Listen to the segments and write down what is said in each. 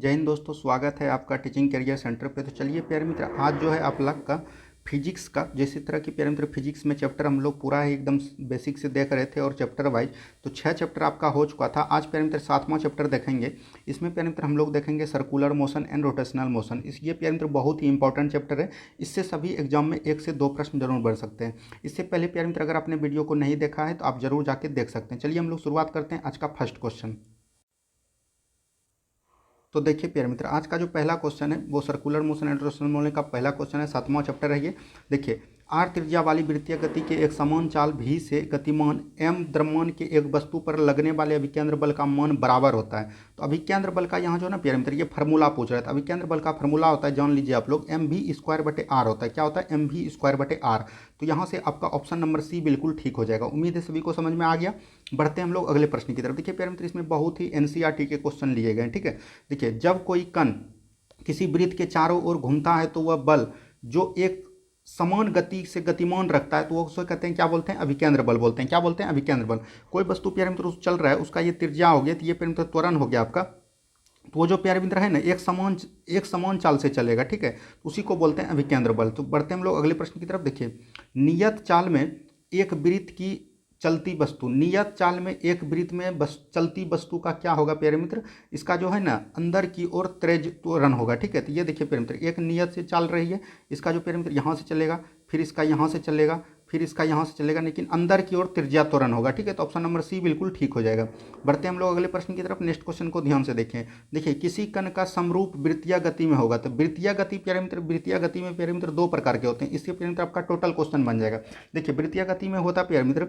जय हिंद दोस्तों, स्वागत है आपका टीचिंग करियर सेंटर पे। तो चलिए प्यारे मित्र, आज जो है आप लोग का फिजिक्स का जैसे तरह की प्यारे मित्र फिजिक्स में चैप्टर हम लोग पूरा ही एकदम बेसिक से देख रहे थे और चैप्टर वाइज तो 6 चैप्टर आपका हो चुका था। आज प्यारे मित्र 7वां चैप्टर देखेंगे। इसमें प्यारे मित्र हम लोग देखेंगे circular motion and rotational motion. ये प्यारे मित्र बहुत ही इंपॉर्टेंट चैप्टर है। इससे सभी एग्जाम में 1 से 2 प्रश्न जरूर बन सकते हैं। इससे पहले प्यारे मित्र अगर आपने वीडियो को नहीं देखा है तो आप जरूर जाके देख सकते हैं। चलिए हम लोग शुरुआत करते हैं आज का फर्स्ट क्वेश्चन। तो देखिए प्यारे मित्र, आज का जो पहला क्वेश्चन है वो circular motion and rotational motion का पहला क्वेश्चन है, 7वां चैप्टर है ये। देखिए, आर त्रिज्या वाली वृत्तीय गति के एक समान चाल भी से गतिमान एम द्रव्यमान के एक वस्तु पर लगने वाले अभिकेंद्र बल का मान बराबर होता है। तो अभिकेंद्र बल का यहाँ जो है ना प्यारे मित्र, ये फार्मूला पूछ रहा था। अभिकेंद्र बल का फार्मूला होता है, जान लीजिए आप लोग, एम वी स्क्वायर बटे आर होता है। क्या होता है? एम वी स्क्वायर बटे आर। तो यहाँ से आपका ऑप्शन नंबर सी बिल्कुल ठीक हो जाएगा। उम्मीद है सभी को समझ में आ गया। बढ़ते हैं हम लोग अगले प्रश्न की तरफ। देखिए प्यारे मित्र, इसमें बहुत ही एनसीईआरटी के क्वेश्चन लिए गए हैं, ठीक है। देखिए, जब कोई कण किसी वृत्त के चारों ओर घूमता है तो वह बल जो एक समान गति से गतिमान रखता है तो वो उसको कहते हैं, क्या बोलते हैं? अभिकेंद्र बल बोलते हैं। क्या बोलते हैं? अभिकेंद्र बल। कोई वस्तु प्यारे मित्र चल रहा है, उसका ये त्रिज्या हो गया, तो ये प्यारे मित्र त्वरण हो गया आपका। तो वो जो प्यारे मित्र है ना, एक समान चाल से चलेगा, ठीक है। उसी को बोलते हैं अभिकेंद्र बल। तो बढ़ते हम लोग अगले प्रश्न की तरफ। देखिए, नियत चाल में एक वृत्त की चलती वस्तु, नियत चाल में एक वृत्त में चलती वस्तु का क्या होगा प्यारे मित्र? इसका जो है ना अंदर की ओर तेज त्वरण होगा, ठीक है। तो ये देखिए प्यारे मित्र, एक नियत से चल रही है, इसका जो प्यारे मित्र यहाँ से चलेगा, फिर इसका यहाँ से चलेगा, फिर इसका यहाँ से चलेगा, लेकिन अंदर की ओर त्रिज्या त्वरण होगा, ठीक है। तो ऑप्शन नंबर सी बिल्कुल ठीक हो जाएगा। बढ़ते हम लोग अगले प्रश्न की तरफ। नेक्स्ट क्वेश्चन को ध्यान से देखें। देखिए, किसी कण का समरूप वृत्तीय गति में होगा। तो वृत्तीय गति प्यारे मित्र, वृत्तीय गति में प्यारे मित्र 2 प्रकार के होते हैं। इससे प्यारे मित्र आपका टोटल क्वेश्चन बन जाएगा। देखिए, वृत्तीय गति में होता प्यारे मित्र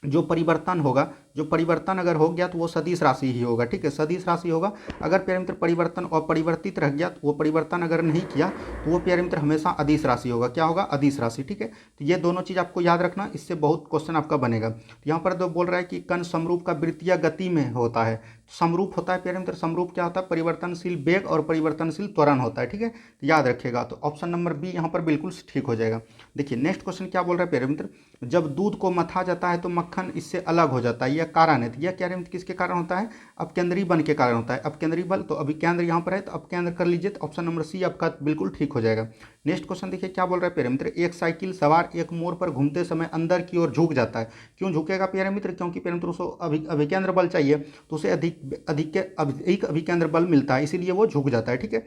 जो परिवर्तन होगा, जो परिवर्तन अगर हो गया तो वो सदिश राशि ही होगा, ठीक है। सदिश राशि होगा। अगर प्यारे मित्र परिवर्तन अपरिवर्तित रह गया तो वो परिवर्तन अगर नहीं किया तो वो प्यारे मित्र हमेशा अदिश राशि होगा। क्या होगा? अदिश राशि, ठीक है। तो ये दोनों चीज़ आपको याद रखना, इससे बहुत क्वेश्चन आपका बनेगा। तो यहाँ पर तो बोल रहा है कि कण समरूप का वृत्तीय गति में होता है। समरूप होता है प्यारे मित्र, समरूप क्या होता है? परिवर्तनशील वेग और परिवर्तनशील त्वरण होता है, ठीक है। तो याद रखिएगा। तो ऑप्शन नंबर बी यहाँ पर बिल्कुल ठीक हो जाएगा। देखिए नेक्स्ट क्वेश्चन क्या बोल रहा है प्यारे मित्र, जब दूध को मथा जाता है तो मक्खन इससे अलग हो जाता है, यह कारण है। तो यह क्या किसके कारण होता है? अपकेंद्री बल के कारण होता है। अपकेंद्री बल, तो अभिकेंद्र यहाँ पर है तो अपकेंद्र कर लीजिए, तो ऑप्शन नंबर सी आपका बिल्कुल ठीक हो जाएगा। नेक्स्ट क्वेश्चन देखिए क्या बोल रहा है प्यारे मित्र, एक साइकिल सवार एक मोड़ पर घूमते समय अंदर की ओर झुक जाता है। क्यों झुकेगा प्यारे मित्र? क्योंकि प्यारे मित्र उसको अभिकेंद्र बल चाहिए, तो उसे अधिक अभिकेंद्र बल मिलता है, इसीलिए वो झुक जाता है, ठीक है।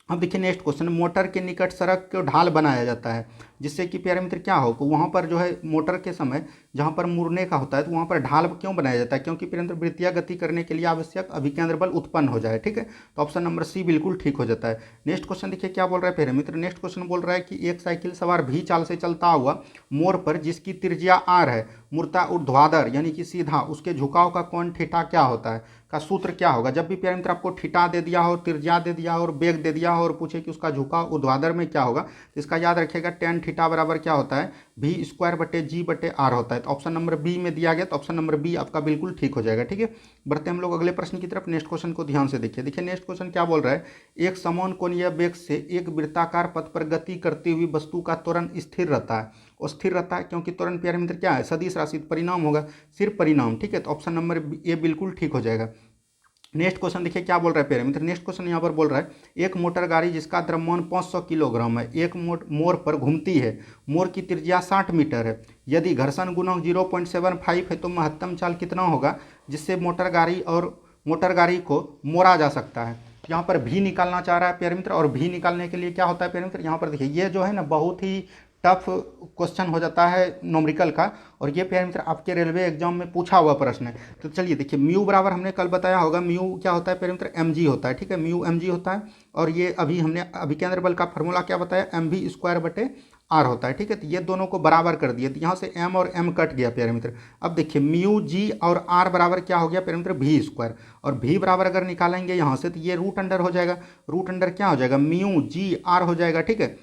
अब देखिए नेक्स्ट क्वेश्चन, मोटर के निकट सड़क को ढाल बनाया जाता है जिससे कि प्यारे मित्र क्या हो, वहाँ पर जो है मोटर के समय जहाँ पर मुड़ने का होता है तो वहाँ पर ढाल क्यों बनाया जाता है? क्योंकि प्यारे मित्र वृत्तीय गति करने के लिए आवश्यक अभिकेंद्र बल उत्पन्न हो जाए, ठीक है। तो ऑप्शन नंबर सी बिल्कुल ठीक हो जाता है। नेक्स्ट क्वेश्चन देखिए क्या बोल रहा है प्यारे मित्र, नेक्स्ट क्वेश्चन बोल रहा है कि एक साइकिल सवार भी चाल से चलता हुआ मोड़ पर जिसकी त्रिज्या आर है, मुड़ता ऊर्ध्वाधर यानी कि सीधा, उसके झुकाव का कोण थीटा क्या होता है? का सूत्र क्या होगा? जब भी प्यारे मित्र आपको थीटा दे दिया हो, त्रिज्या दे दिया हो और वेग दे दिया हो और पूछे कि उसका झुकाव ऊर्ध्वाधर में क्या होगा, तो इसका याद रखिएगा टेन थीटा बराबर क्या होता है? भी स्क्वायर बटे जी बटे आर होता है। तो ऑप्शन नंबर बी में दिया गया, तो ऑप्शन नंबर बी आपका बिल्कुल ठीक हो जाएगा, ठीक है। बढ़ते हम लोग अगले प्रश्न की तरफ। नेक्स्ट क्वेश्चन को ध्यान से देखिए। देखिए नेक्स्ट क्वेश्चन क्या बोल रहा है, एक समान कोणीय वेग से एक वृत्ताकार पथ पर गति करती हुई वस्तु का त्वरण स्थिर रहता है। और स्थिर रहता है क्योंकि त्वरण प्यारे मित्र क्या है? सदिश राशि, परिणाम होगा, सिर्फ परिणाम, ठीक है। तो ऑप्शन नंबर ए बिल्कुल ठीक हो जाएगा। नेक्स्ट क्वेश्चन देखिए क्या बोल रहा है प्यारे मित्र, नेक्स्ट क्वेश्चन यहाँ पर बोल रहा है, एक मोटर गाड़ी जिसका द्रव्यमान 500 किलोग्राम है एक मोड़ पर घूमती है, मोड़ की त्रिज्या 60 मीटर है, यदि घर्षण गुणांक 0.75 है तो महत्तम चाल कितना होगा जिससे मोटर गाड़ी को मोड़ा जा सकता है? यहाँ पर भी निकालना चाह रहा है प्यारे मित्र, और भी निकालने के लिए क्या होता है प्यारे मित्र, यहाँ पर देखिए ये जो है ना बहुत ही टफ क्वेश्चन हो जाता है न्यूमेरिकल का, और ये प्यारे मित्र आपके रेलवे एग्जाम में पूछा हुआ प्रश्न है। तो चलिए देखिए, म्यू बराबर हमने कल बताया होगा, म्यू क्या होता है प्यारे मित्र? एम जी होता है, ठीक है। म्यू एम जी होता है, और ये अभी हमने अभिकेंद्र बल का फॉर्मूला क्या बताया? एम वी स्क्वायर बटे आर होता है, ठीक है। तो ये दोनों को बराबर कर दिए, तो यहाँ से एम और एम कट गया प्यारे मित्र। अब देखिए म्यू जी और आर बराबर क्या हो गया प्यारे मित्र? भी स्क्वायर, और भी बराबर अगर निकालेंगे यहाँ से तो ये रूट अंडर हो जाएगा, रूट अंडर क्या हो जाएगा? म्यू जी आर हो जाएगा, ठीक है।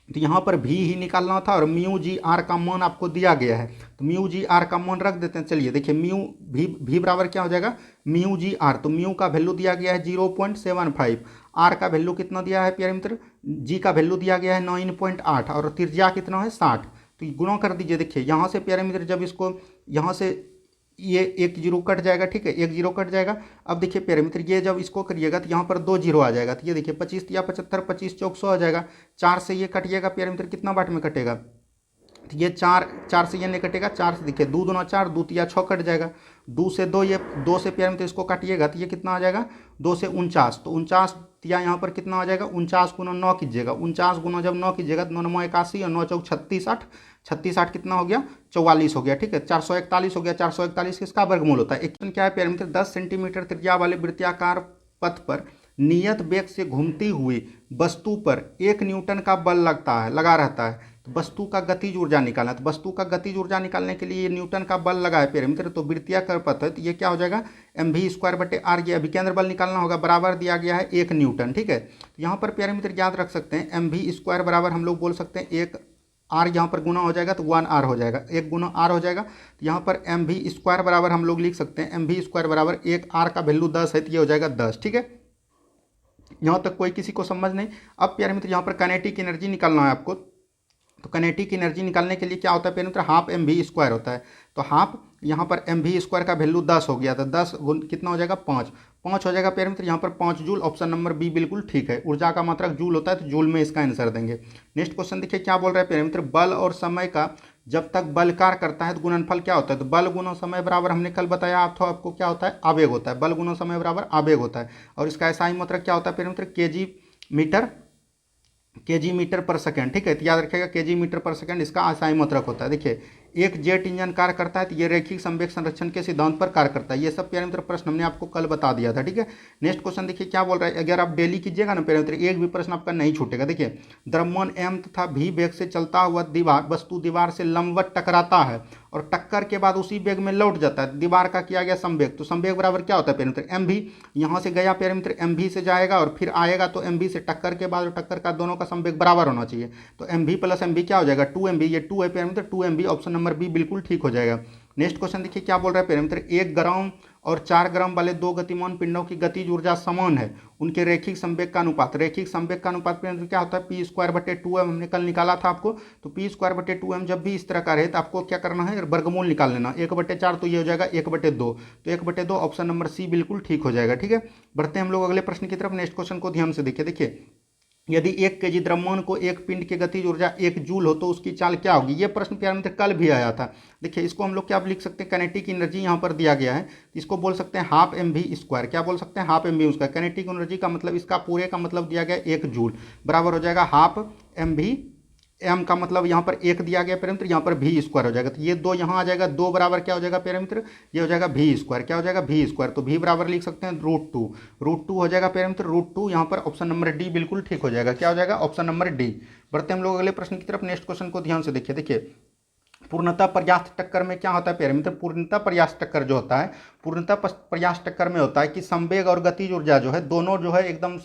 तो यहाँ पर भी ही निकालना था और म्यू जी आर का मान आपको दिया गया है, तो म्यू जी आर का मान रख देते हैं। चलिए देखिए म्यू भी बराबर क्या हो जाएगा? म्यू जी आर, तो म्यू का वैल्यू दिया गया है 0.75, आर का वैल्यू कितना दिया है प्यारे मित्र? जी का वैल्यू दिया गया है 9.8 और त्रिज्या कितना है? 60। तो गुणा कर दीजिए। देखिए यहाँ से प्यारे मित्र जब इसको यहाँ से ये एक जीरो कट जाएगा, ठीक है, एक जीरो कट जाएगा। अब देखिए प्यारे मित्र, ये जब इसको करिएगा तो यहाँ पर दो जीरो आ जाएगा, तो ये देखिए 25 या 75, 25 चौक 100 आ जाएगा। 4 से ये कटिएगा प्यारे मित्र, कितना बाट में कटेगा, तो ये 4, 4 से ये नहीं कटेगा, 4 से देखिए 2 दूना 4, 2 तिया 6 कट जाएगा। 2 से 2, ये 2 से प्यारे मित्र इसको काटिएगा तो ये कितना आ जाएगा, 2 से 49, तो 49 तिया यहाँ पर कितना आ जाएगा, 49 गुना 9 कीजिएगा, 49 गुना जब 9 कीजिएगा तो 9 9 81 और 9 चौक 36 8, 36 8 कितना हो गया, 44 हो गया, ठीक है, 441 हो गया। 441 किसका वर्गमूल होता है। एक क्या है प्यारे मित्र, 10 सेंटीमीटर त्रिज्या वाले वृत्ताकार पथ पर नियत वेग से घूमती हुई वस्तु पर 1 न्यूटन का बल लगा रहता है। तो वस्तु का गतिज ऊर्जा निकालना, तो वस्तु का गतिज ऊर्जा निकालने के लिए ये न्यूटन का बल लगा है प्यारे मित्र, तो वृत्ताकार पथ है, तो ये क्या हो जाएगा, mv²/r। ये अभिकेंद्र बल निकालना होगा, बराबर दिया गया है 1 न्यूटन, ठीक है। तो यहाँ पर प्यारे मित्र याद रख सकते हैं mv² बराबर हम लोग बोल सकते हैं 1 आर, यहाँ पर गुना हो जाएगा तो 1r हो जाएगा, 1 गुना r हो जाएगा। तो यहाँ पर mv² बराबर हम लोग लिख सकते हैं mv² बराबर 1r का वैल्यू 10 है, तो ये हो जाएगा 10, ठीक है। यहाँ तक कोई किसी को समझ नहीं। अब प्यारे मित्र यहाँ पर काइनेटिक एनर्जी निकालना है आपको, तो काइनेटिक एनर्जी निकालने के लिए क्या होता है प्यारे मित्र, हाफ mv² होता है। तो हाफ यहाँ पर mv² का वैल्यू 10 हो गया, तो 10 कितना हो जाएगा, 5 हो जाएगा प्यारे मित्र। यहाँ पर 5 जूल, ऑप्शन नंबर बी बिल्कुल ठीक है। ऊर्जा का मात्रक जूल होता है, तो जूल में इसका आंसर देंगे। नेक्स्ट क्वेश्चन देखिए क्या बोल रहा है प्यारे मित्र, बल और समय का जब तक बल कार्य करता है तो गुणनफल क्या होता है। तो बल गुना समय बराबर, हमने कल बताया आपको क्या होता है, आवेग होता है। बल गुना समय बराबर आवेग होता है, और इसका एसआई मात्रक क्या होता है प्यारे मित्र, केजी मीटर पर सेकंड, ठीक है। तो याद रखिएगा केजी मीटर पर सेकंड इसका आसाई मात्रक होता है। देखिए एक जेट इंजन कार्य करता है तो ये रैखिक संवेग संरक्षण के सिद्धांत पर कार्य करता है। ये सब प्यारे मित्र प्रश्न हमने आपको कल बता दिया था, ठीक है। नेक्स्ट क्वेश्चन देखिए क्या बोल रहा है, अगर आप डेली कीजिएगा ना प्यारे मित्र, एक भी प्रश्न आपका नहीं छूटेगा। देखिए द्रव्यमान m तथा v वेग से चलता हुआ वस्तु दीवार से लंबवत टकराता है और टक्कर के बाद उसी वेग में लौट जाता है। दीवार का किया गया संवेग, तो संवेग बराबर क्या होता है प्यारे मित्र, mv। यहाँ से गया प्यारे मित्र, mv से जाएगा और फिर आएगा, तो mv से टक्कर के बाद और टक्कर का दोनों का संवेग बराबर होना चाहिए। तो mv प्लस mv क्या हो जाएगा, 2mv। ये 2 है प्यारे मित्र, 2mv, ऑप्शन नंबर बी बिल्कुल ठीक हो जाएगा। नेक्स्ट क्वेश्चन देखिए क्या बोल रहा है प्यारे मित्र, 1 ग्राम और 4 ग्राम वाले दो गतिमान पिंडों की गतिज ऊर्जा समान है, उनके रैखिक संवेग का अनुपात। रैखिक संवेग का अनुपात क्या होता है, p²/2m। हमने कल निकाला था आपको, तो p²/2m जब भी इस तरह का रहे तो आपको क्या करना है, वर्गमूल निकाल लेना। 1/4 तो ये हो जाएगा 1/2, तो 1/2 ऑप्शन नंबर सी बिल्कुल ठीक हो जाएगा, ठीक है। बढ़ते हैं हम लोग अगले प्रश्न की तरफ। नेक्स्ट क्वेश्चन को ध्यान से देखिए यदि 1 केजी द्रव्यमान को एक पिंड की गतिज ऊर्जा 1 जूल हो तो उसकी चाल क्या होगी। ये प्रश्न प्यारे मित्र कल भी आया था। देखिए इसको हम लोग क्या लिख सकते हैं, काइनेटिक एनर्जी यहाँ पर दिया गया है, इसको बोल सकते हैं हाफ mv²। क्या बोल सकते हैं, हाफ mv²। काइनेटिक एनर्जी का मतलब, इसका पूरे का मतलब दिया गया 1 जूल, बराबर हो जाएगा हाफ mv। m का मतलब यहाँ पर 1 दिया गया प्यारे मित्र, यहाँ पर v² हो जाएगा, तो ये 2 यहाँ आ जाएगा, 2 बराबर क्या हो जाएगा प्यारे मित्र, ये हो जाएगा v²। क्या हो जाएगा, v²। तो v बराबर लिख सकते हैं √2 हो जाएगा प्यारे मित्र, √2। यहाँ पर ऑप्शन नंबर डी बिल्कुल ठीक हो जाएगा। क्या हो जाएगा, ऑप्शन नंबर डी। बढ़ते हम लोग अगले प्रश्न की तरफ। नेक्स्ट क्वेश्चन को ध्यान से देखिए पूर्णतः पर्याप्त टक्कर में क्या होता है प्यारे मित्र, पूर्णतः पर्याप्त टक्कर जो होता है, पूर्णतः पर्याप्त टक्कर में होता है कि संवेग और गतिज ऊर्जा जो है दोनों जो है एकदम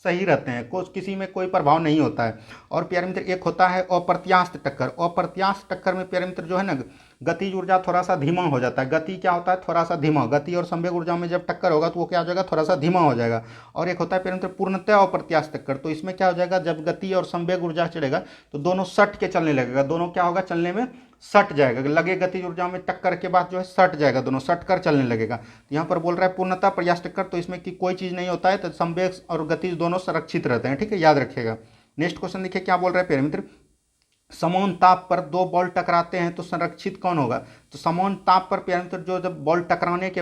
सही रहते हैं, किसी में कोई प्रभाव नहीं होता है। और प्यारे मित्र एक होता है अप्रत्यास्थ टक्कर। अप्रत्यास्थ टक्कर में प्यारे मित्र जो है ना, गतिज ऊर्जा थोड़ा सा धीमा हो जाता है। गति क्या होता है, थोड़ा सा धीमा। गति और संवेग ऊर्जा में जब टक्कर होगा तो वो क्या हो जाएगा, थोड़ा सा धीमा हो जाएगा। और एक होता है प्यारे मित्र पूर्णतः अप्रत्यास्थ टक्कर, तो इसमें क्या हो जाएगा, जब गति और संवेग ऊर्जा चढ़ेगा तो दोनों सट के चलने लगेगा, दोनों क्या होगा, चलने में सट जाएगा। लगे गतिज ऊर्जा में टक्कर के बाद जो है सट जाएगा, दोनों सट कर चलने लगेगा। तो यहाँ पर बोल रहा है पूर्णतः पर्याप्त टक्कर, तो इसमें कि कोई चीज़ नहीं होता है, तो संवेग और गतिज दोनों संरक्षित रहते हैं, ठीक है, याद रखिएगा। नेक्स्ट क्वेश्चन देखिए क्या बोल रहा है प्यारे मित्र, समान ताप पर 2 बॉल टकराते हैं तो संरक्षित कौन होगा। तो समान ताप पर प्यारे मित्र जो जब बॉल टकराने के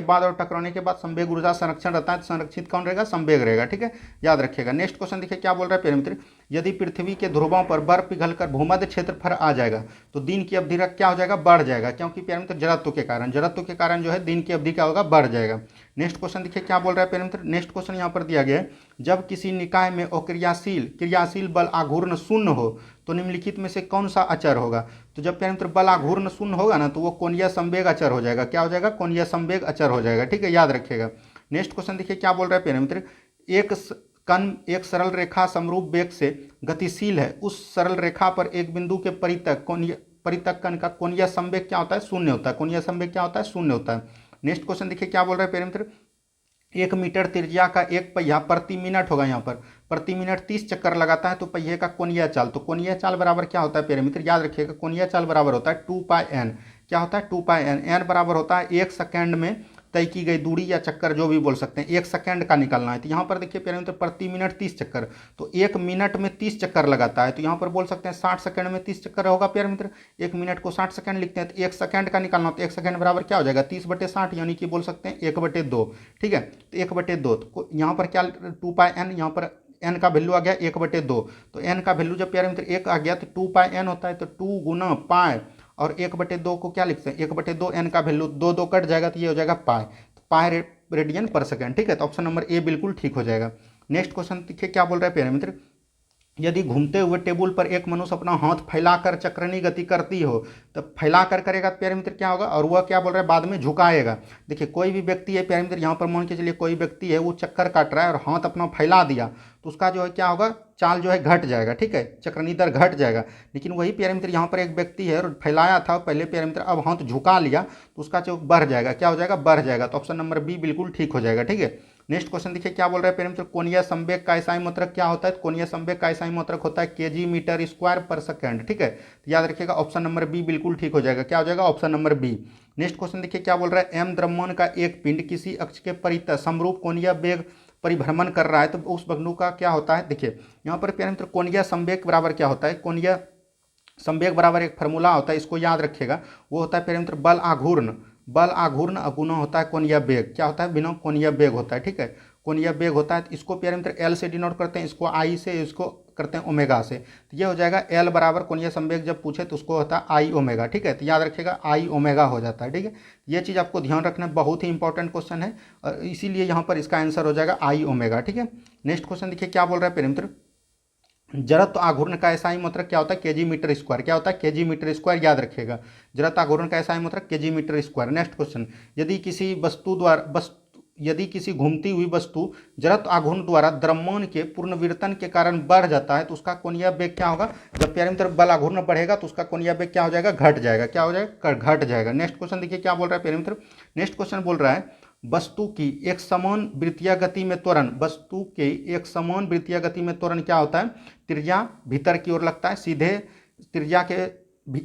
बाद संवेग ऊर्जा संरक्षण रहता है, तो संरक्षित कौन रहेगा, संवेग रहेगा, ठीक है, याद रखिएगा। नेक्स्ट क्वेश्चन देखिए क्या बोल रहा है प्यारे मित्र, यदि पृथ्वी के ध्रुवों पर बर्फ पिघलकर भूमध्य क्षेत्र पर आ जाएगा तो दिन की अवधि क्या हो जाएगा, बढ़ जाएगा, क्योंकि प्यारे मित्र जड़त्व के कारण जो है दिन की अवधि क्या होगा, बढ़ जाएगा। नेक्स्ट क्वेश्चन देखिए क्या बोल रहा है प्यारे मित्र, नेक्स्ट क्वेश्चन यहाँ पर दिया गया है, जब किसी निकाय में क्रियाशील बल आघूर्ण शून्य हो तो निम्नलिखित में से कौन सा अचर होगा। तो जब प्यारे मित्र बल आघूर्ण शून्य होगा ना, तो वो कोणीय संवेग अचर हो जाएगा। क्या हो जाएगा, कोणीय संवेग अचर हो जाएगा, ठीक है, याद रखिएगा। नेक्स्ट क्वेश्चन देखिए क्या बोल रहा है प्यारे मित्र, एक सरल रेखा समरूप वेग से गतिशील है, उस सरल रेखा पर एक बिंदु के परितक कण का कोणीय संवेग क्या होता है, शून्य होता है। कोणीय संवेग क्या होता है, शून्य होता है। नेक्स्ट क्वेश्चन देखिए क्या बोल रहा है प्यारे मित्र, 1 मीटर त्रिज्या का एक पहिया प्रति मिनट होगा, यहाँ पर प्रति मिनट 30 चक्कर लगाता है, तो पहिए का कोणीय चाल, तो कोणीय चाल बराबर क्या होता है प्यारे मित्र, याद रखिएगा, कोणीय चाल बराबर होता है 2πn। क्या होता है 2πn। एन बराबर होता है 1 सेकेंड में तय की गई दूरी या चक्कर, जो भी बोल सकते हैं, 1 सेकेंड का निकालना है। तो यहाँ पर देखिए प्यारे मित्र प्रति मिनट 30 चक्कर, तो 1 मिनट में 30 चक्कर लगाता है, तो यहाँ पर बोल सकते हैं 60 सेकंड में 30 चक्कर होगा प्यारे मित्र। 1 मिनट को 60 सेकंड लिखते हैं, तो 1 सेकेंड का निकालना, तो 1 सेकेंड बराबर क्या हो जाएगा 30/60, यानी कि बोल सकते हैं 1/2। ठीक है, तो 1/2, तो यहाँ पर क्या 2πn, यहाँ पर एन का वैल्यू आ गया 1/2, तो एन का वैल्यू जब प्यारे मित्र 1 आ गया तो 2πn होता है, तो 2 गुना पाए और 1/2 को क्या लिखते हैं 1/2, एन का वैल्यू 2 कट जाएगा तो ये हो जाएगा पाए, तो पाए रेडियन पर सेकेंड। ठीक है, तो ऑप्शन नंबर ए बिल्कुल ठीक हो जाएगा। नेक्स्ट क्वेश्चन देखिए क्या बोल रहा है प्यारे मित्र, यदि घूमते हुए टेबल पर एक मनुष्य अपना हाथ फैलाकर चक्रानी गति करती हो, तो फैलाकर करेगा तो प्यारे मित्र क्या होगा, और वह क्या बोल रहा है बाद में झुकाएगा। देखिए कोई भी व्यक्ति है प्यारे मित्र, यहाँ पर मान के चलिए कोई व्यक्ति है वो चक्कर काट रहा है और हाथ अपना फैला दिया, तो उसका जो है क्या होगा, चाल जो है घट जाएगा। ठीक है, चक्रानी दर घट जाएगा। लेकिन वही प्यारे मित्र यहाँ पर एक व्यक्ति है और फैलाया था पहले प्यारे मित्र, अब हाथ झुका लिया तो उसका जो बढ़ जाएगा, क्या हो जाएगा, बढ़ जाएगा। तो ऑप्शन नंबर बी बिल्कुल ठीक हो जाएगा। ठीक है, नेक्स्ट क्वेश्चन देखिए क्या बोल रहा है प्यारे मित्र, कोणीय संवेग का एसआई मात्रक क्या होता है, कोणीय संवेग का एसआई मात्रक होता है केजी मीटर स्क्वायर पर सेकंड। ठीक है, तो याद रखिएगा ऑप्शन नंबर बी बिल्कुल ठीक हो जाएगा। क्या हो जाएगा, option number B. Next question देखिए क्या बोल रहा है, एम द्रव्यमान का एक पिंड किसी अक्ष के परितः समरूप कोणीय वेग परिभ्रमण कर रहा है, तो उस बिंदु का क्या होता है। देखिए यहाँ पर प्यारे मित्र कोणीय संवेग बराबर क्या होता है, कोणीय संवेग बराबर एक फार्मूला होता है, इसको याद रखिएगा, वो होता है प्यारे मित्र बल आघूर्ण, बल आघूर्ण अगुना होता है कोणीय वेग, क्या होता है, बिना कोणीय वेग होता है। ठीक है, कोणीय वेग होता है, तो इसको प्यारे मित्र एल से डिनोट करते हैं, इसको आई से, इसको करते हैं ओमेगा से, तो ये हो जाएगा एल बराबर कोणीय संवेग जब पूछे तो उसको होता है आई ओमेगा। ठीक है, तो याद रखिएगा आई ओमेगा हो जाता है। ठीक है, ये चीज़ आपको ध्यान रखना, बहुत ही इंपॉर्टेंट क्वेश्चन है और इसीलिए यहाँ पर इसका आंसर हो जाएगा आई ओमेगा। ठीक है, नेक्स्ट क्वेश्चन देखिए क्या बोल रहा है प्यारे मित्र, जड़त्व आघूर्ण का एसआई मात्रक क्या होता है, केजी मीटर स्क्वायर, क्या होता है, केजी मीटर स्क्वायर, याद रखिएगा जड़त्व आघूर्ण का एसआई मात्रक kg metre square. Next question, यदि किसी वस्तु द्वारा यदि किसी घूमती हुई वस्तु जड़त्व आघूर्ण द्वारा द्रव्यमान के पूर्णविवर्तन के कारण बढ़ जाता है, तो उसका कोणीय वेग क्या होगा, जब प्यारे मित्र बल आघूर्ण बढ़ेगा तो उसका कोणीय वेग क्या हो जाएगा, घट जाएगा। क्या हो जाएगा, घट जाएगा। नेक्स्ट क्वेश्चन देखिए क्या बोल रहा है प्यारे मित्र, नेक्स्ट क्वेश्चन बोल रहा है वस्तु की एक समान वृत्तीय गति में त्वरण, वस्तु के एक समान वृत्तीय गति में त्वरण क्या होता है, त्रिज्या भीतर की ओर लगता है, सीधे त्रिज्या के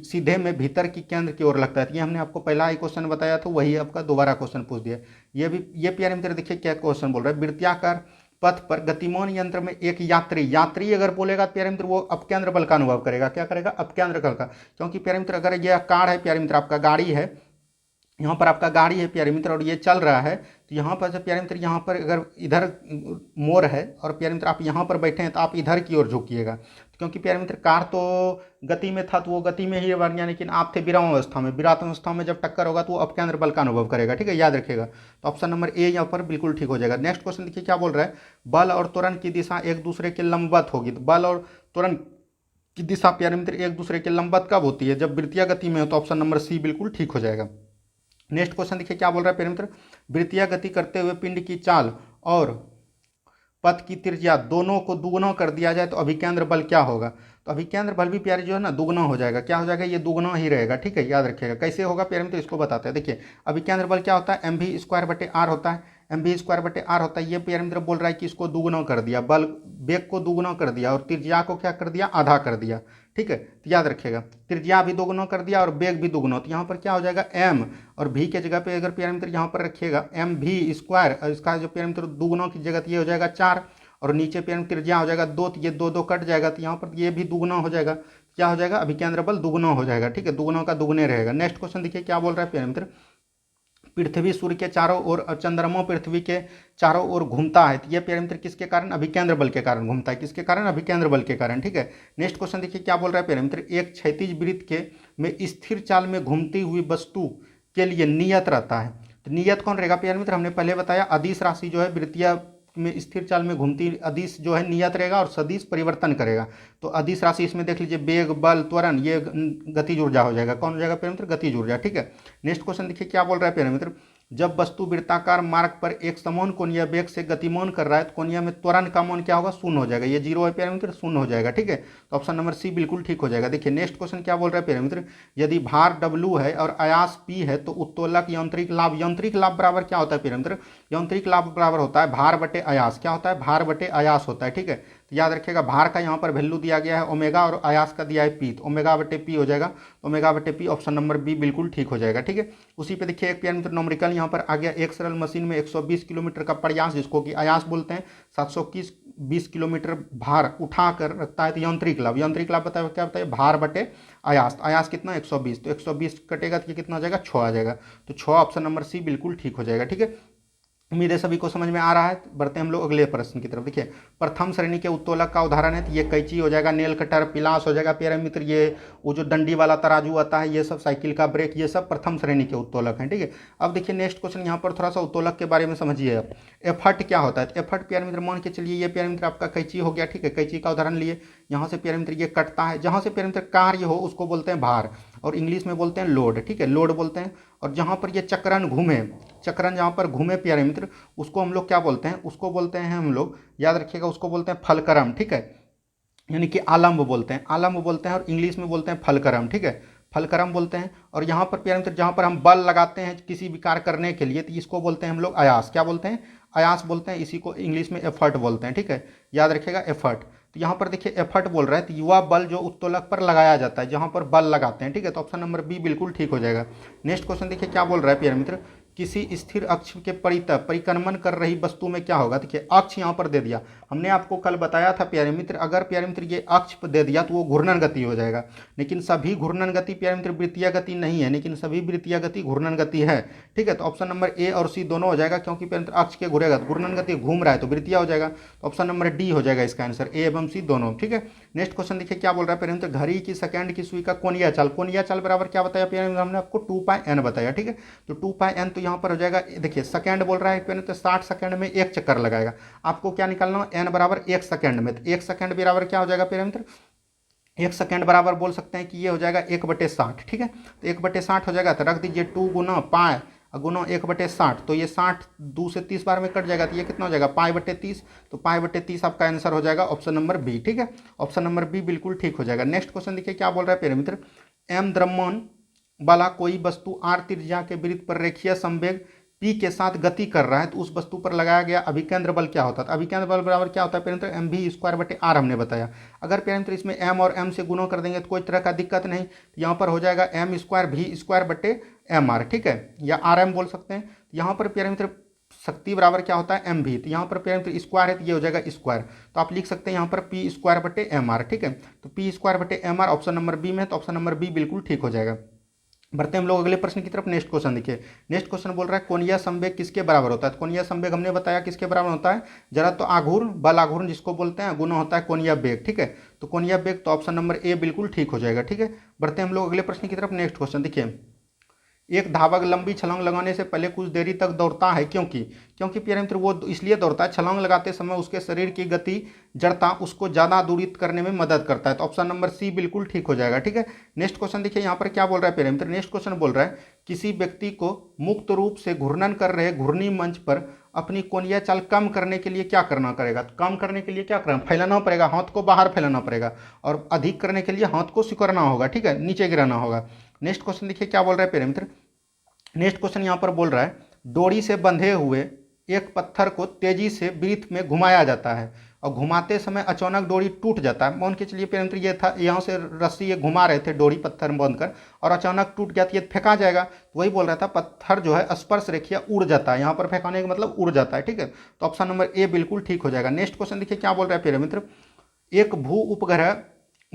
सीधे में भीतर की केंद्र की ओर लगता है। ये हमने आपको पहला ही क्वेश्चन बताया था, वही आपका दोबारा क्वेश्चन पूछ दिया। ये भी ये प्यारे मित्र देखिए क्या क्वेश्चन बोल रहा है, वृत्ताकार पथ पर गतिमान यंत्र में एक यात्री अगर बोलेगा प्यारे मित्र वो अपकेंद्र बल का अनुभव करेगा, क्या करेगा, अपकेंद्र बल का। क्योंकि प्यारे मित्र अगर ये कार है प्यारे मित्र, आपका गाड़ी है, यहाँ पर आपका गाड़ी है प्यारे मित्र और ये चल रहा है, तो यहाँ पर जब प्यारे मित्र यहाँ पर अगर इधर मोड़ है और प्यारे मित्र आप यहाँ पर बैठे हैं तो आप इधर की ओर झुकिएगा, क्योंकि प्यारे मित्र कार तो गति में था तो वो गति में ही बन गया, लेकिन आप थे विराम अवस्था में, विराम अवस्था में जब टक्कर होगा तो वो अपकेंद्र बल का अनुभव करेगा। ठीक है, याद रखिएगा, तो ऑप्शन नंबर ए यहाँ पर बिल्कुल ठीक हो जाएगा। नेक्स्ट क्वेश्चन देखिए क्या बोल रहा है, बल और त्वरण की दिशा एक दूसरे के लंबवत होगी, तो बल और त्वरण की दिशा प्यारे मित्र एक दूसरे के लंबवत कब होती है, जब वृत्तीय गति में हो, तो ऑप्शन नंबर सी बिल्कुल ठीक हो जाएगा। नेक्स्ट क्वेश्चन देखिए क्या बोल रहा है प्यारे मित्र, वृत्तीय गति करते हुए पिंड की चाल और पथ की त्रिज्या दोनों को दुगुना कर दिया जाए तो अभिकेंद्र बल क्या होगा, तो अभिकेंद्र बल भी प्यारे जो है ना दुगुना हो जाएगा। क्या हो जाएगा, ये दुगुना ही रहेगा। ठीक है, याद रखिएगा कैसे होगा प्यारे मित्र, इसको बताते हैं। देखिए अभिकेंद्र बल क्या होता है, एम वी स्क्वायर बटे आर होता है, एम वी स्क्वायर बटे आर होता है। ये प्यारे मित्र बोल रहा है कि इसको दुगुना कर दिया, बल वेग को दुगुना कर दिया और त्रिज्या को क्या कर दिया, आधा कर दिया। ठीक है, तो याद रखिएगा त्रिज्या भी दोगुना कर दिया और वेग भी दोगुना, तो यहाँ पर क्या हो जाएगा एम और भी के जगह पे अगर प्यारे मित्र यहाँ पर रखिएगा एम भी स्क्वायर, और इसका जो प्यारे मित्र दोगुना की जगह ये हो जाएगा 4 और नीचे प्यारे मित्र त्रिज्या हो जाएगा 2, तो ये 2 2 कट जाएगा, तो यहाँ पर ये भी दुगुना हो जाएगा। क्या हो जाएगा, अभिकेंद्र बल दुगुना हो जाएगा। ठीक है, दुगुना का दुगुने रहेगा। नेक्स्ट क्वेश्चन देखिए क्या बोल रहा है प्यारे मित्र, पृथ्वी सूर्य के चारों ओर और चंद्रमा पृथ्वी के चारों ओर घूमता है, तो ये प्यारे मित्र किसके कारण, अभिकेंद्र बल के कारण घूमता है, किसके कारण, अभिकेंद्र बल के कारण। ठीक है, नेक्स्ट क्वेश्चन देखिए क्या बोल रहा है प्यारे मित्र, एक क्षैतिज वृत्त के में स्थिर चाल में घूमती हुई वस्तु के लिए नियत रहता है, तो नियत कौन रहेगा प्यारे मित्र, हमने पहले बताया अदिश राशि जो है वृत्तीय में स्थिर चाल में घूमती अदिश जो है नियत रहेगा और सदिश परिवर्तन करेगा। तो अदिश राशि इसमें देख लीजिए वेग बल त्वरण, ये गतिज ऊर्जा हो जाएगा। कौन हो जाएगा प्यारे मित्र, गतिज ऊर्जा। ठीक है, नेक्स्ट क्वेश्चन देखिए क्या बोल रहा है प्यारे मित्र, जब वस्तु वृत्ताकार मार्ग पर एक समान कोणीय वेग से गतिमान कर रहा है तो कोणीय में त्वरण का मान क्या होगा, शून्य हो जाएगा। ये 0 है प्यारे मित्र, शून्य हो जाएगा। ठीक है, तो ऑप्शन नंबर सी बिल्कुल ठीक हो जाएगा। देखिए नेक्स्ट क्वेश्चन क्या बोल रहा है प्यारे मित्र, यदि भार W है और आयास P है तो उत्तोलक यांत्रिक लाभ बराबर क्या होता है प्यारे मित्र, यांत्रिक लाभ बराबर होता है भार बटे आयास। क्या होता है, भार बटे आयास होता है। ठीक है, तो याद रखिएगा भार का यहाँ पर वैल्यू दिया गया है ओमेगा और आयास का दिया है पी, तो ओमेगा बटे पी हो जाएगा, तो ओमेगा बटे पी ऑप्शन नंबर बी बिल्कुल ठीक हो जाएगा। ठीक है, उसी पे देखिए एक प्यारे मित्र नॉमरिकल यहाँ पर आ गया, एक सरल मशीन में 120 किलोमीटर का प्रयास, जिसको कि आयास बोलते हैं, 720 किलोमीटर भार उठा कर रखता है, तो यांत्रिक लाभ, यांत्रिक लाभ बताया क्या बताइए, भार बटे आयास, आयास कितना 120, तो 120 कटेगा तो ये कितना आ जाएगा 6 आ जाएगा, तो 6 ऑप्शन नंबर सी बिल्कुल ठीक हो जाएगा। ठीक है, उम्मीद है सभी को समझ में आ रहा है। बढ़ते हैं हम लोग अगले प्रश्न की तरफ। देखिए प्रथम श्रेणी के उत्तोलक का उदाहरण है, तो ये कैंची हो जाएगा, नेल कटर, पिलास हो जाएगा प्यारे मित्र, ये वो जो डंडी वाला तराजू आता है, ये सब साइकिल का ब्रेक, ये सब प्रथम श्रेणी के उत्तोलक हैं। ठीक है, अब देखिए नेक्स्ट क्वेश्चन यहाँ पर थोड़ा सा उत्तोलक के बारे में समझिए आप। एफर्ट क्या होता है, एफर्ट प्यारे मित्र मान के चलिए ये प्यारे मित्र आपका कैंची हो गया। ठीक है, कैंची का उदाहरण लिए, यहाँ से प्यारे मित्र ये कटता है, जहाँ से प्यारे मित्र कार्य हो उसको बोलते हैं भार, और इंग्लिश में बोलते हैं लोड। ठीक है, लोड बोलते हैं। और जहाँ पर ये चक्रण घूमे, चक्रण जहाँ पर घूमे प्यारे मित्र, उसको हम लोग क्या बोलते हैं, उसको बोलते हैं हम लोग, याद रखिएगा, उसको बोलते हैं फलक्रम। ठीक है, यानी कि आलम्ब बोलते हैं, आलम्ब बोलते हैं, और इंग्लिश में बोलते हैं फलक्रम। ठीक है, फलक्रम बोलते हैं। और यहाँ पर प्यारे मित्र जहाँ पर हम बल लगाते हैं किसी भी कार्य करने के लिए, तो इसको बोलते हैं हम लोग आयास। क्या बोलते हैं, आयास बोलते हैं, इसी को इंग्लिश में एफर्ट बोलते हैं। ठीक है, याद रखिएगा एफर्ट। तो यहाँ पर देखिए एफर्ट बोल रहा है, तो युवा बल जो उत्तोलक पर लगाया जाता है, जहाँ पर बल लगाते हैं। ठीक है, तो ऑप्शन नंबर बी बिल्कुल ठीक हो जाएगा। नेक्स्ट क्वेश्चन देखिए क्या बोल रहा है प्यारे मित्र, किसी स्थिर अक्ष के परितः परिक्रमण कर रही वस्तु में क्या होगा। देखिए अक्ष यहाँ पर दे दिया, हमने आपको कल बताया था प्यारे मित्र, अगर प्यारे मित्र ये अक्ष दे दिया तो वो घूर्णन गति हो जाएगा, लेकिन सभी घूर्णन गति प्यारे मित्र वृत्तीय गति नहीं है, लेकिन सभी वृत्तीय गति घूर्णन गति है। ठीक है, तो ऑप्शन नंबर ए और सी दोनों हो जाएगा, क्योंकि प्यारे मित्र अक्ष के घूरेगा, घूर्णन गति घूम रहा है तो वृत्तीय हो जाएगा, तो ऑप्शन नंबर डी हो जाएगा इसका आंसर, ए एवं सी दोनों। ठीक है, नेक्स्ट क्वेश्चन देखिए क्या बोल रहा है प्यारे मित्र, घड़ी की सेकंड की सुई का कोणीय चाल, कोणीय चाल बराबर क्या बताया प्यारे मित्र, हमने आपको 2πn बताया। ठीक है, तो 2πn तो यहाँ पर हो जाएगा, देखिए सेकंड बोल रहा है तो 60 सेकंड में एक चक्कर लगाएगा, आपको क्या निकालना है, एन बराबर 1 सेकंड में, तो 1 सेकंड बराबर क्या हो जाएगा प्यारे मित्र, 1 सेकंड बराबर बोल सकते हैं कि ये हो जाएगा 1/60। ठीक है, तो 1/60 हो जाएगा, तो रख दीजिए 2 गुना पाए गुना 1/60, तो ये 60 2 से 30 बार में कट जाएगा, तो ये कितना हो जाएगा π/30, तो π/30 आपका आंसर हो जाएगा ऑप्शन नंबर बी। ठीक है, ऑप्शन नंबर बी बिल्कुल ठीक हो जाएगा। नेक्स्ट क्वेश्चन देखिए क्या बोल रहा है प्यारे मित्र, एम द्रव्यमान वाला कोई वस्तु आर त्रिज्या के वृत्त पर रेखीय संवेग P के साथ गति कर रहा है, तो उस वस्तु पर लगाया गया अभिकेंद्र बल क्या होता है, अभिकेंद्र बल बराबर क्या होता है प्यारे मित्र, mv²/r हमने बताया। अगर प्यारे मित्र इसमें m और m से गुणा कर देंगे तो कोई तरह का दिक्कत नहीं, तो यहाँ पर हो जाएगा m²v²/mr। ठीक है, या rm बोल सकते हैं। यहाँ पर प्यारे मित्र शक्ति बराबर क्या होता है mv, तो यहाँ पर प्यारे मित्र स्क्वायर है तो ये हो जाएगा स्क्वायर, तो आप लिख सकते हैं यहाँ पर p²/mr। ठीक है, तो p²/mr ऑप्शन नंबर बी में है, तो ऑप्शन नंबर बी बिल्कुल ठीक हो जाएगा। बढ़ते हैं हम लोग अगले प्रश्न की तरफ। नेक्स्ट क्वेश्चन देखिए, नेक्स्ट क्वेश्चन बोल रहा है कोणीय संवेग किसके बराबर होता है, तो कोणीय संवेग हमने बताया किसके बराबर होता है, जरा तो आघूर्ण बल, आघूर्ण जिसको बोलते हैं, गुना होता है कोणीय वेग। ठीक है, तो कोणीय वेग तो ऑप्शन नंबर ए बिल्कुल ठीक हो जाएगा। ठीक है, बढ़ते हैं हम लोग अगले प्रश्न की तरफ। नेक्स्ट क्वेश्चन देखिए, एक धावक लंबी छलांग लगाने से पहले कुछ देरी तक दौड़ता है, क्योंकि प्यारे मित्र वो इसलिए दौड़ता है, छलांग लगाते समय उसके शरीर की गति जड़ता उसको ज़्यादा दूरी करने में मदद करता है, तो ऑप्शन नंबर सी बिल्कुल ठीक हो जाएगा। ठीक है, नेक्स्ट क्वेश्चन देखिए यहाँ पर क्या बोल रहा है प्यारे मित्र, नेक्स्ट क्वेश्चन बोल रहा है किसी व्यक्ति को मुक्त रूप से घूर्णन कर रहे घूर्णी मंच पर अपनी कोणीय चाल कम करने के लिए क्या करना करेगा, तो कम करने के लिए क्या करना, फैलाना पड़ेगा, हाथ को बाहर फैलाना पड़ेगा, और अधिक करने के लिए हाथ को सिकुड़ना होगा। ठीक है, नीचे गिराना होगा। नेक्स्ट क्वेश्चन देखिए क्या बोल रहा है प्यारे मित्र, नेक्स्ट क्वेश्चन यहाँ पर बोल रहा है डोरी से बंधे हुए एक पत्थर को तेजी से वृत्त में घुमाया जाता है, और घुमाते समय अचानक डोरी टूट जाता है। मान के चलिए प्यारे मित्र ये था, यहाँ से रस्सी ये घुमा रहे थे डोरी पत्थर में बांध कर, और अचानक टूट गया तो ये फेंका जाएगा, तो वही बोल रहा था पत्थर जो है स्पर्श रेखिया उड़ जाता है, यहाँ पर फेंकाने का मतलब उड़ जाता है। ठीक है, तो ऑप्शन नंबर ए बिल्कुल ठीक हो जाएगा। नेक्स्ट क्वेश्चन देखिए क्या बोल रहा है प्यारे मित्र, एक भू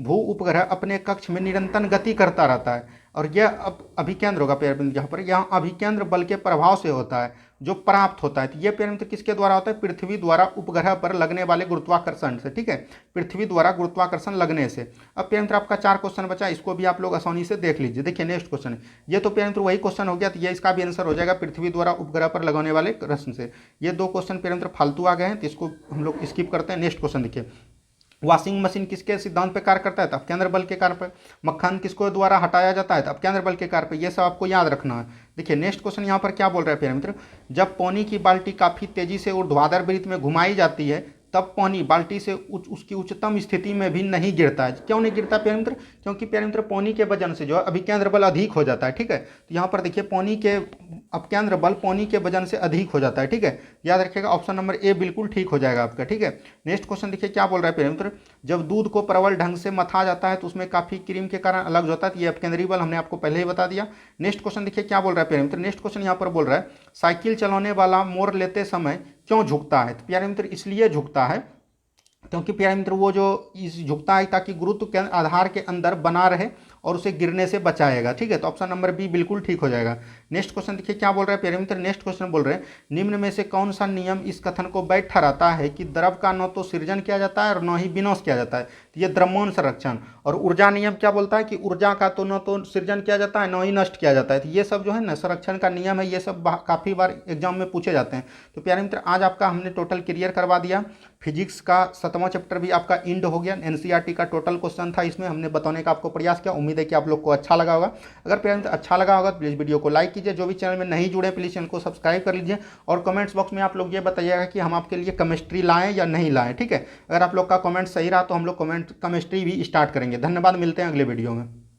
उपग्रह अपने कक्ष में निरंतर गति करता रहता है, और यह अभिकेंद्र होगा प्यारे मित्र, जहाँ पर यहाँ अभिकेंद्र बल के प्रभाव से होता है जो प्राप्त होता है, तो यह प्यारे मित्र किसके द्वारा होता है, पृथ्वी द्वारा उपग्रह पर लगने वाले गुरुत्वाकर्षण से। ठीक है, पृथ्वी द्वारा गुरुत्वाकर्षण लगने से। अब प्यारे मित्र आपका 4 क्वेश्चन बचा, इसको भी आप लोग आसानी से देख लीजिए। देखिए नेक्स्ट क्वेश्चन ये तो प्यारे मित्र वही क्वेश्चन हो गया, तो ये इसका भी आंसर हो जाएगा पृथ्वी द्वारा उपग्रह पर लगाने वाले प्रश्न से। ये 2 क्वेश्चन प्यारे मित्र फालतू आ गए हैं, तो इसको हम लोग स्किप करते हैं। नेक्स्ट क्वेश्चन देखिए, वॉशिंग मशीन किसके सिद्धांत पे कार्य करता है, तो अपकेंद्र बल के कार्य पर। मक्खन किसको द्वारा हटाया जाता है, तो अपकेंद्र बल के कार्य पर। ये सब आपको याद रखना है। देखिए नेक्स्ट क्वेश्चन यहाँ पर क्या बोल रहा है प्यारे मित्र, जब पानी की बाल्टी काफ़ी तेजी से ऊर्ध्वाधर वृत्त में घुमाई जाती है तब पानी बाल्टी से उसकी उच्चतम स्थिति में भी नहीं गिरता है। क्यों नहीं गिरता प्यारे मित्र? क्योंकि प्यारे मित्र पानी के वजन से जो है अभिकेंद्र बल अधिक हो जाता है। ठीक है, तो यहाँ पर देखिए पानी के अपकेंद्र बल पानी के वजन से अधिक हो जाता है। ठीक है, याद रखिएगा ऑप्शन नंबर ए बिल्कुल ठीक हो जाएगा आपका। ठीक है, नेक्स्ट क्वेश्चन देखिए क्या बोल रहा है प्यारे मित्र, जब दूध को प्रबल ढंग से मथा जाता है तो उसमें काफी क्रीम के कारण अलग होता है। ये अपकेंद्रीय बल हमने आपको पहले ही बता दिया। नेक्स्ट क्वेश्चन देखिए क्या बोल रहा है प्यारे मित्र, नेक्स्ट क्वेश्चन यहाँ पर बोल रहा है साइकिल चलाने वाला मोड़ लेते समय क्यों झुकता है? तो प्यारे मित्र इसलिए झुकता है क्योंकि प्यारे मित्र वो जो इस झुकता है ताकि गुरुत्व के आधार के अंदर बना रहे और उसे गिरने से बचाएगा। ठीक है, तो ऑप्शन नंबर बी बिल्कुल ठीक हो जाएगा। नेक्स्ट क्वेश्चन देखिए क्या बोल रहा है प्यारे मित्र, नेक्स्ट क्वेश्चन बोल रहे हैं निम्न में से कौन सा नियम इस कथन को वैध ठहराता है कि द्रव का न तो सृजन किया जाता है और न ही विनाश किया जाता है? तो ये द्रव्यों संरक्षण। और ऊर्जा नियम क्या बोलता है कि ऊर्जा का तो न तो सृजन किया जाता है न ही नष्ट किया जाता है। तो ये सब जो है ना संरक्षण का नियम है, ये सब काफ़ी बार एग्जाम में पूछे जाते हैं। तो प्यारे मित्र आज आपका हमने टोटल क्लियर करवा दिया। फिजिक्स का 7वां चैप्टर भी आपका इंड हो गया। एनसीईआरटी का टोटल क्वेश्चन था, इसमें हमने बताने का आपको प्रयास किया। उम्मीद है कि आप लोग को अच्छा लगा होगा। अगर प्यारे अच्छा लगा होगा तो प्लीज़ वीडियो को लाइक कीजिए। जो भी चैनल में नहीं जुड़े प्लीज़ चैनल को सब्सक्राइब कर लीजिए और कमेंट्स बॉक्स में आप लोग ये बताइएगा कि हम आपके लिए केमिस्ट्री लाएं या नहीं लाएं। ठीक है, अगर आप लोग का कमेंट सही रहा तो हम लोग केमिस्ट्री भी स्टार्ट करेंगे। धन्यवाद, मिलते हैं अगले वीडियो में।